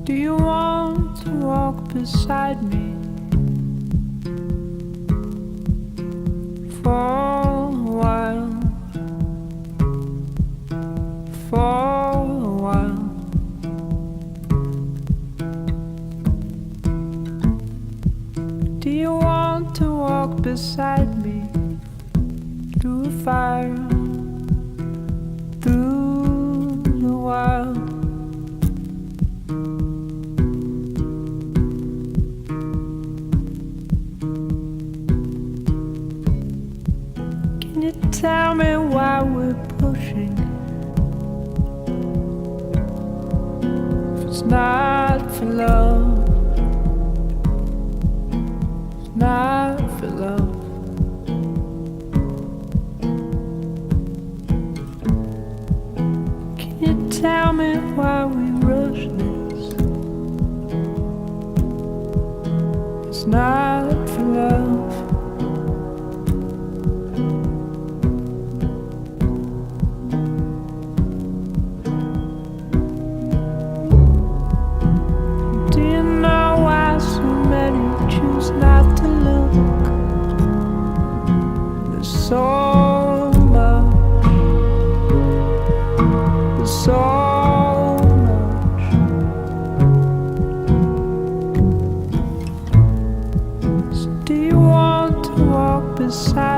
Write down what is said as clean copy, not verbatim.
Do you want to walk beside me for a while? For a while. Do you want to walk beside me through a fire, through the wild? Can you tell me why we're pushing? If it's not for love, it's not for love. Can you tell me why we rush this? It's not for love. Do you know why so many choose not to look? There's so much, there's so much. So do you want to walk beside